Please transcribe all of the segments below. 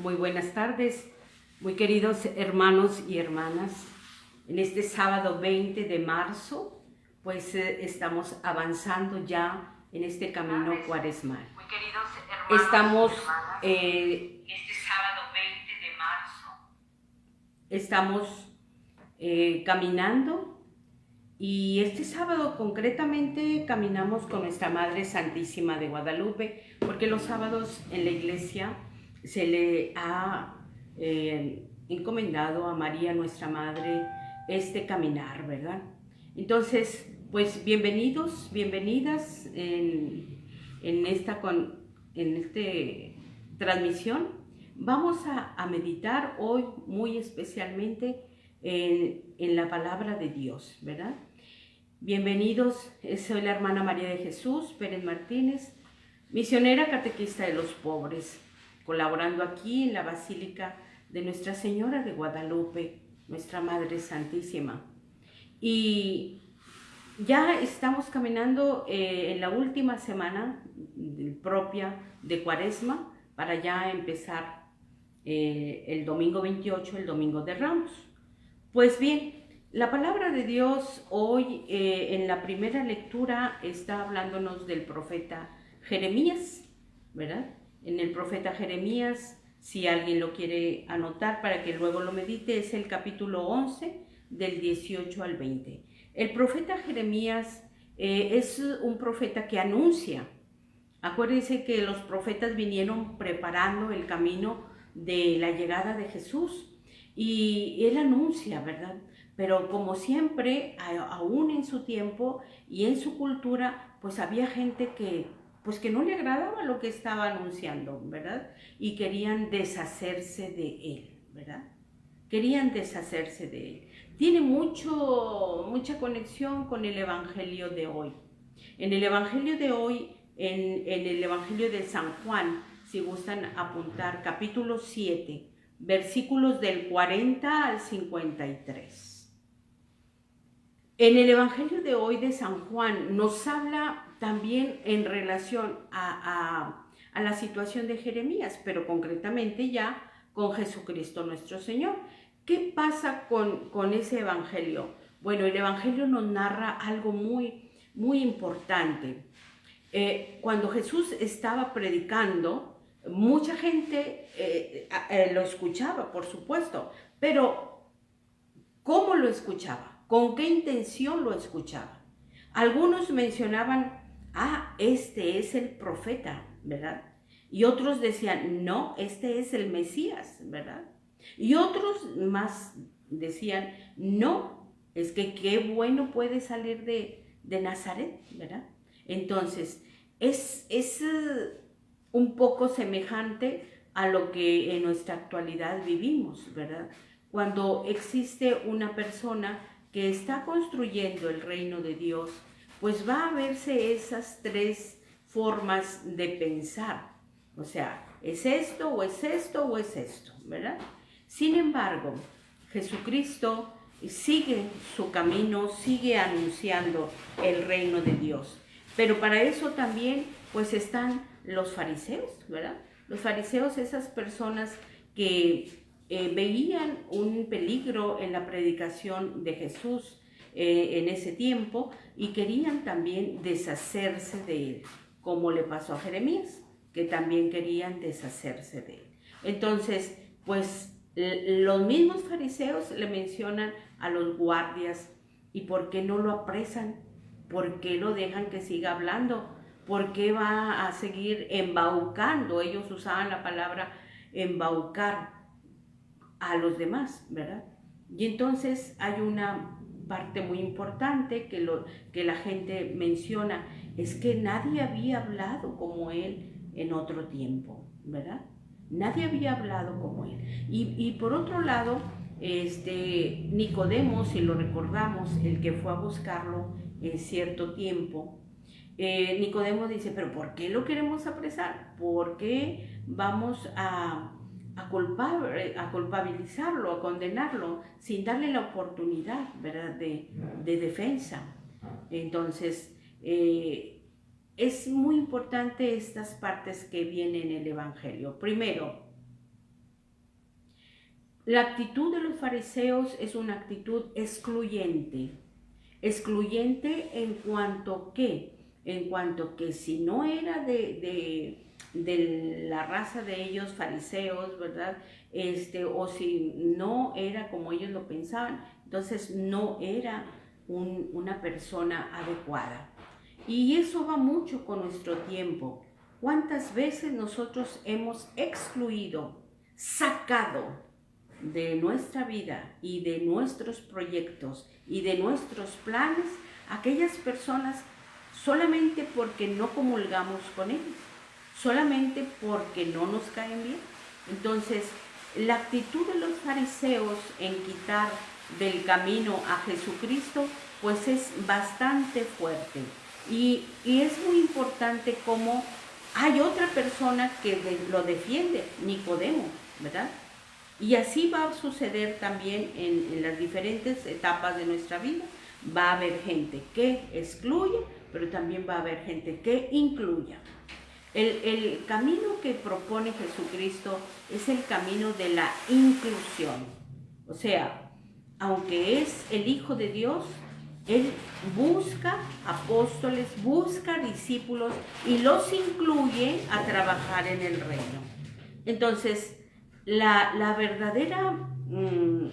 Muy buenas tardes, muy queridos hermanos y hermanas. En este sábado 20 de marzo, pues estamos avanzando ya en este camino cuaresmal. Muy queridos hermanos Estamos, y hermanas, este sábado 20 de marzo estamos caminando, y este sábado concretamente caminamos con nuestra Madre Santísima de Guadalupe, porque los sábados en la iglesia se le ha encomendado a María, nuestra Madre, este caminar, ¿verdad? Entonces, pues bienvenidos, bienvenidas en esta transmisión. Vamos a meditar hoy muy especialmente en la palabra de Dios, ¿verdad? Bienvenidos, soy la hermana María de Jesús Pérez Martínez, misionera catequista de los pobres, colaborando aquí en la Basílica de Nuestra Señora de Guadalupe, nuestra Madre Santísima. Y ya estamos caminando en la última semana propia de Cuaresma para ya empezar el domingo 28, el domingo de Ramos. Pues bien, la palabra de Dios hoy en la primera lectura está hablándonos del profeta Jeremías, ¿verdad? En el profeta Jeremías, si alguien lo quiere anotar para que luego lo medite, es el capítulo 11 del 18 al 20. El profeta Jeremías es un profeta que anuncia. Acuérdense que los profetas vinieron preparando el camino de la llegada de Jesús y él anuncia, ¿verdad? Pero como siempre, aún en su tiempo y en su cultura, pues había gente que no le agradaba lo que estaba anunciando, ¿verdad? Y querían deshacerse de él, ¿verdad? Querían deshacerse de él. Tiene mucha conexión con el Evangelio de hoy. En el Evangelio de hoy, en el Evangelio de San Juan, si gustan apuntar, capítulo 7, versículos del 40 al 53. En el Evangelio de hoy de San Juan nos habla también en relación a la situación de Jeremías, pero concretamente ya con Jesucristo nuestro Señor. ¿Qué pasa con ese Evangelio? Bueno, el Evangelio nos narra algo muy importante. Cuando Jesús estaba predicando, mucha gente lo escuchaba, por supuesto, pero ¿cómo lo escuchaba? ¿Con qué intención lo escuchaba? Algunos mencionaban, este es el profeta, ¿verdad? Y otros decían, no, este es el Mesías, ¿verdad? Y otros más decían, no, es que qué bueno puede salir de Nazaret, ¿verdad? Entonces, es un poco semejante a lo que en nuestra actualidad vivimos, ¿verdad? Cuando existe una persona que está construyendo el reino de Dios, pues va a verse esas tres formas de pensar. O sea, ¿es esto o es esto o es esto? ¿Verdad? Sin embargo, Jesucristo sigue su camino, sigue anunciando el reino de Dios. Pero para eso también pues están los fariseos, ¿verdad? Los fariseos, esas personas que veían un peligro en la predicación de Jesús en ese tiempo y querían también deshacerse de él, como le pasó a Jeremías, que también querían deshacerse de él. Entonces, pues los mismos fariseos le mencionan a los guardias, ¿y por qué no lo apresan? ¿Por qué lo dejan que siga hablando? ¿Por qué va a seguir embaucando? Ellos usaban la palabra embaucar a los demás, ¿verdad? Y entonces hay una parte muy importante que la gente menciona, es que nadie había hablado como él en otro tiempo, ¿verdad? Nadie había hablado como él. Y por otro lado, Nicodemo, si lo recordamos, el que fue a buscarlo en cierto tiempo, Nicodemo dice, pero ¿por qué lo queremos apresar? ¿Por qué vamos a culpabilizarlo, a condenarlo, sin darle la oportunidad, ¿verdad?, de defensa? Entonces, es muy importante estas partes que vienen en el Evangelio. Primero, La actitud de los fariseos es una actitud excluyente. Excluyente en cuanto que si no era de la raza de ellos, fariseos, ¿verdad? O si no era como ellos lo pensaban, entonces no era una persona adecuada. Y eso va mucho con nuestro tiempo. ¿Cuántas veces nosotros hemos excluido, sacado de nuestra vida y de nuestros proyectos y de nuestros planes aquellas personas solamente porque no comulgamos con ellos, solamente porque no nos caen bien? Entonces, la actitud de los fariseos en quitar del camino a Jesucristo, pues es bastante fuerte. Y es muy importante cómo hay otra persona que lo defiende, Nicodemo, ¿verdad? Y así va a suceder también en las diferentes etapas de nuestra vida. Va a haber gente que excluye, pero también va a haber gente que incluya. El camino que propone Jesucristo es el camino de la inclusión. O sea, aunque es el Hijo de Dios, Él busca apóstoles, busca discípulos y los incluye a trabajar en el reino. Entonces, la verdadera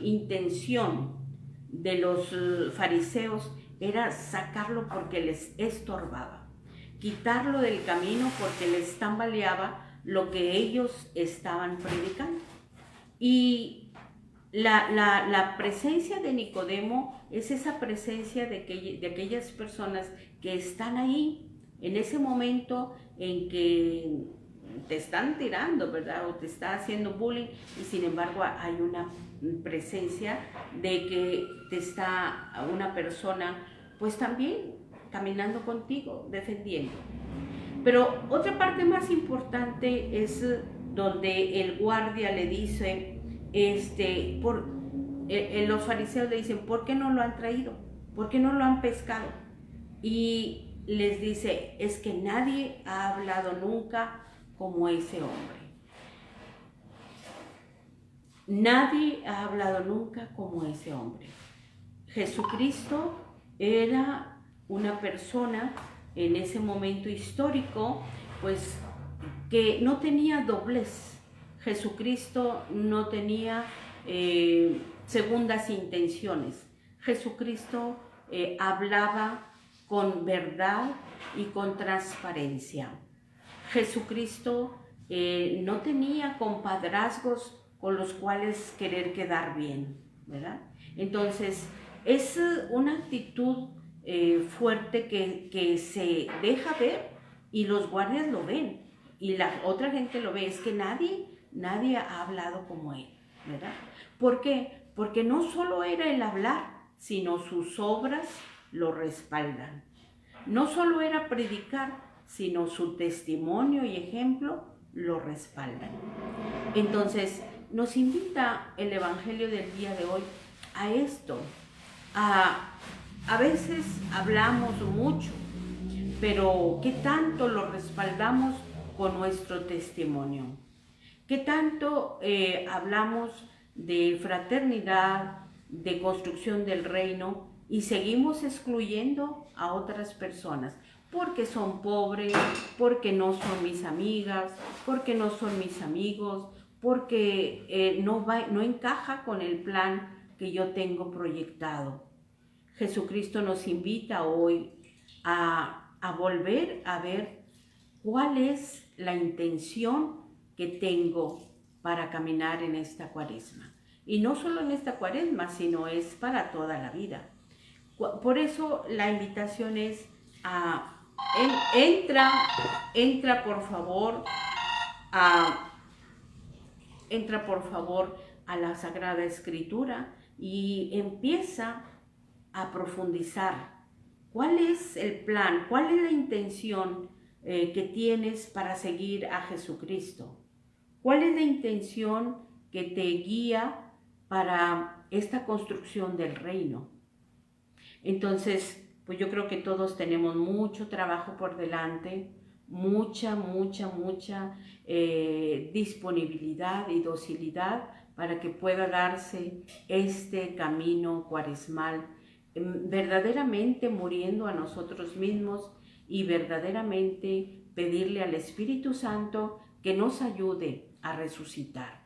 intención de los fariseos era sacarlo porque les estorbaba, quitarlo del camino porque les tambaleaba lo que ellos estaban predicando. Y la presencia de Nicodemo es esa presencia de aquellas personas que están ahí en ese momento en que te están tirando, ¿verdad? O te está haciendo bullying y sin embargo hay una presencia de que te está una persona pues también caminando contigo, defendiendo. Pero otra parte más importante es donde el guardia le dice, los fariseos le dicen, ¿por qué no lo han traído? ¿Por qué no lo han pescado? Y les dice, es que nadie ha hablado nunca como ese hombre. Nadie ha hablado nunca como ese hombre. Jesucristo era una persona en ese momento histórico, pues que no tenía doblez. Jesucristo no tenía segundas intenciones. Jesucristo hablaba con verdad y con transparencia. Jesucristo no tenía compadrazgos con los cuales querer quedar bien, ¿verdad? Entonces, es una actitud fuerte que se deja ver y los guardias lo ven y la otra gente lo ve. Es que nadie ha hablado como él, ¿verdad? ¿Por qué? Porque no solo era el hablar, sino sus obras lo respaldan. No solo era predicar, sino su testimonio y ejemplo lo respaldan. Entonces, nos invita el Evangelio del día de hoy a esto. A veces hablamos mucho, pero ¿qué tanto lo respaldamos con nuestro testimonio? ¿Qué tanto hablamos de fraternidad, de construcción del reino y seguimos excluyendo a otras personas? Porque son pobres, porque no son mis amigas, porque no son mis amigos, porque no encaja con el plan que yo tengo proyectado. Jesucristo nos invita hoy a volver a ver cuál es la intención que tengo para caminar en esta cuaresma. Y no solo en esta cuaresma, sino es para toda la vida. Por eso la invitación es a entra por favor a la Sagrada Escritura y empieza a profundizar. ¿Cuál es el plan? ¿Cuál es la intención que tienes para seguir a Jesucristo? ¿Cuál es la intención que te guía para esta construcción del reino? Entonces, pues yo creo que todos tenemos mucho trabajo por delante, mucha disponibilidad y docilidad para que pueda darse este camino cuaresmal, verdaderamente muriendo a nosotros mismos y verdaderamente pedirle al Espíritu Santo que nos ayude a resucitar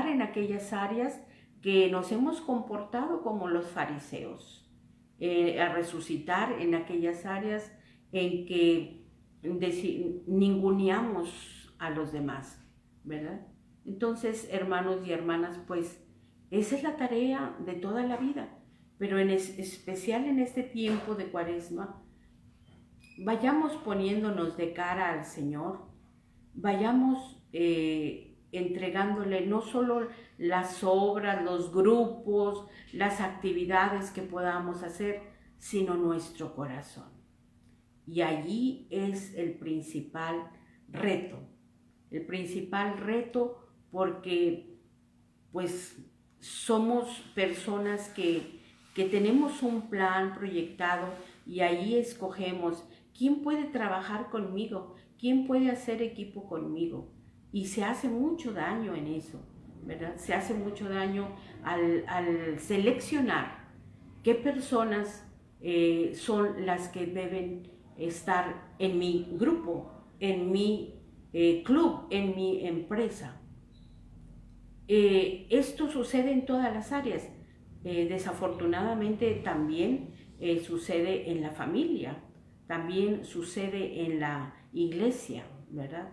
en aquellas áreas que nos hemos comportado como los fariseos, a resucitar en aquellas áreas en que ninguneamos a los demás, ¿verdad? Entonces, hermanos y hermanas, pues esa es la tarea de toda la vida, pero en especial en este tiempo de Cuaresma, vayamos poniéndonos de cara al Señor, vayamos entregándole no solo las obras, los grupos, las actividades que podamos hacer, sino nuestro corazón. Y allí es el principal reto porque pues somos personas que tenemos un plan proyectado y ahí escogemos quién puede trabajar conmigo, quién puede hacer equipo conmigo. Y se hace mucho daño en eso, ¿verdad? Se hace mucho daño al seleccionar qué personas son las que deben estar en mi grupo, en mi club, en mi empresa. Esto sucede en todas las áreas. Desafortunadamente también sucede en la familia, también sucede en la iglesia, ¿verdad?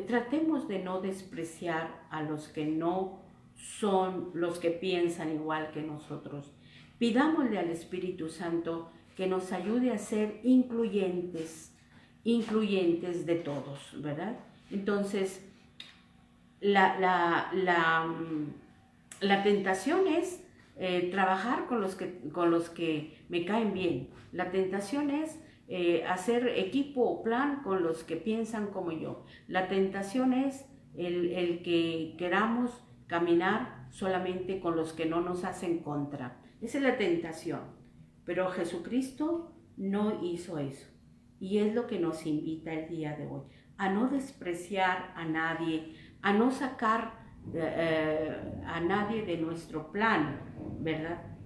Tratemos de no despreciar a los que no son los que piensan igual que nosotros. Pidámosle al Espíritu Santo que nos ayude a ser incluyentes de todos, ¿verdad? Entonces, la tentación es trabajar con los que me caen bien. La tentación es hacer equipo o plan con los que piensan como yo. La tentación es el que queramos caminar solamente con los que no nos hacen contra. Esa es la tentación. Pero Jesucristo no hizo eso. Y es lo que nos invita el día de hoy, a no despreciar a nadie, a no sacar a nadie de nuestro plan, ¿verdad?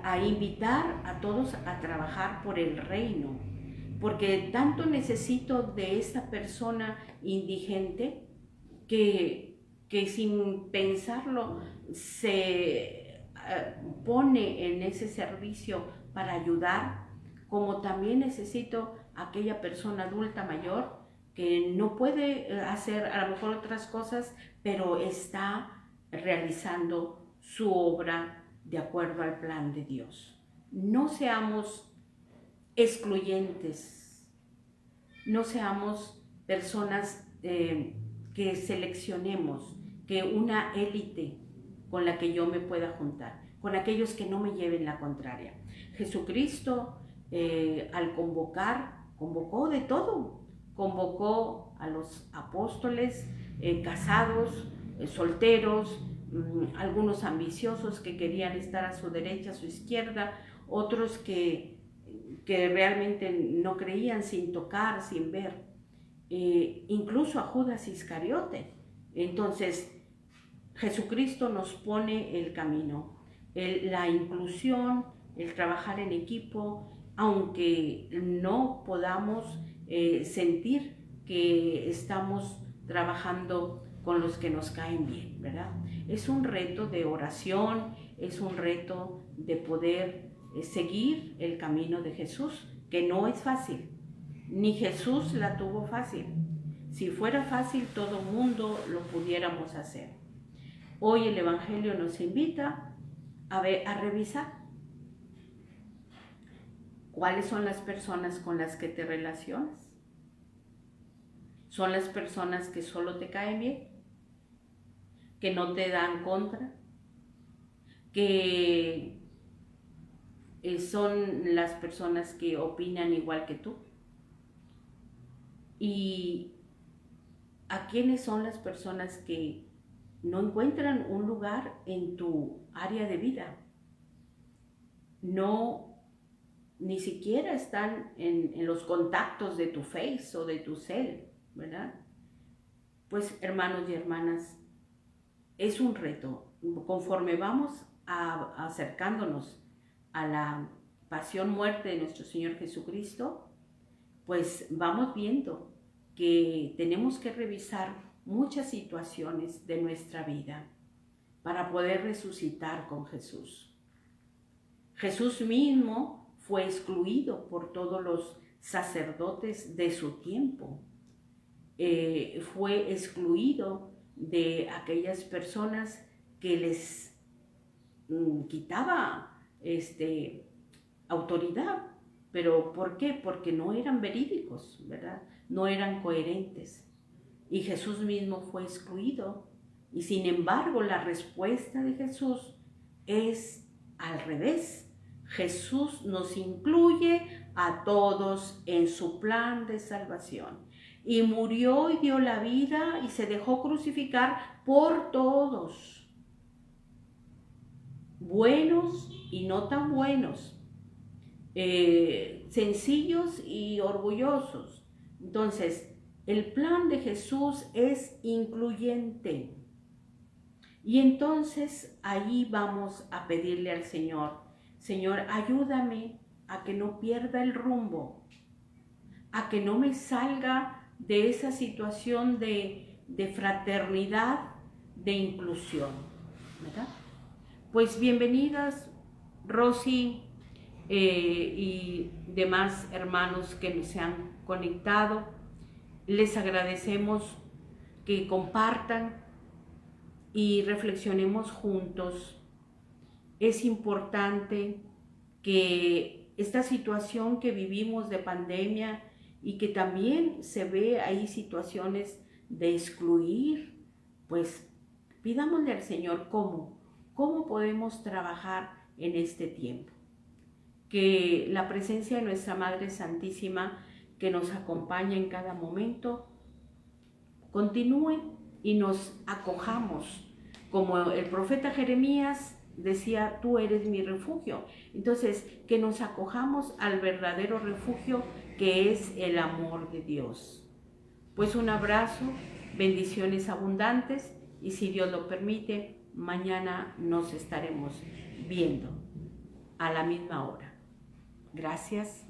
A invitar a todos a trabajar por el reino, porque tanto necesito de esta persona indigente que sin pensarlo se pone en ese servicio para ayudar, como también necesito a aquella persona adulta mayor que no puede hacer a lo mejor otras cosas, pero está realizando su obra de acuerdo al plan de Dios. No seamos excluyentes, no seamos personas que seleccionemos, que una élite con la que yo me pueda juntar, con aquellos que no me lleven la contraria. Jesucristo al convocó de todo, convocó a los apóstoles casados, solteros, algunos ambiciosos que querían estar a su derecha, a su izquierda, otros que realmente no creían, sin tocar, sin ver, incluso a Judas Iscariote. Entonces, Jesucristo nos pone el camino, la inclusión, el trabajar en equipo, aunque no podamos sentir que estamos trabajando con los que nos caen bien, ¿verdad? Es un reto de oración, es un reto de poder seguir el camino de Jesús, que no es fácil, ni Jesús la tuvo fácil. Si fuera fácil, todo mundo lo pudiéramos hacer. Hoy el Evangelio nos invita a revisar cuáles son las personas con las que te relacionas. ¿Son las personas que solo te caen bien? ¿Que no te dan contra? ¿Que son las personas que opinan igual que tú? ¿Y a quiénes son las personas que no encuentran un lugar en tu área de vida? No ni siquiera están en los contactos de tu Face o de tu cel, ¿verdad? Pues hermanos y hermanas, es un reto. Conforme vamos acercándonos a la pasión, muerte de nuestro Señor Jesucristo, pues vamos viendo que tenemos que revisar muchas situaciones de nuestra vida para poder resucitar con Jesús. Jesús mismo fue excluido por todos los sacerdotes de su tiempo. Fue excluido de aquellas personas que les quitaba autoridad. ¿Pero por qué? Porque no eran verídicos, ¿verdad? No eran coherentes. Y Jesús mismo fue excluido. Y sin embargo, la respuesta de Jesús es al revés. Jesús nos incluye a todos en su plan de salvación. Y murió y dio la vida y se dejó crucificar por todos. Buenos y no tan buenos. Sencillos y orgullosos. Entonces, el plan de Jesús es incluyente. Y entonces ahí vamos a pedirle al Señor, Señor, ayúdame a que no pierda el rumbo, a que no me salga de esa situación de fraternidad, de inclusión, ¿verdad? Pues bienvenidas, Rosy, y demás hermanos que nos se han conectado. Les agradecemos que compartan y reflexionemos juntos. Es importante que esta situación que vivimos de pandemia y que también se ve ahí situaciones de excluir, pues pidámosle al Señor cómo podemos trabajar en este tiempo. Que la presencia de nuestra Madre Santísima, que nos acompaña en cada momento, continúe y nos acojamos. Como el profeta Jeremías decía, tú eres mi refugio. Entonces, que nos acojamos al verdadero refugio que es el amor de Dios. Pues un abrazo, bendiciones abundantes y si Dios lo permite, mañana nos estaremos viendo a la misma hora. Gracias.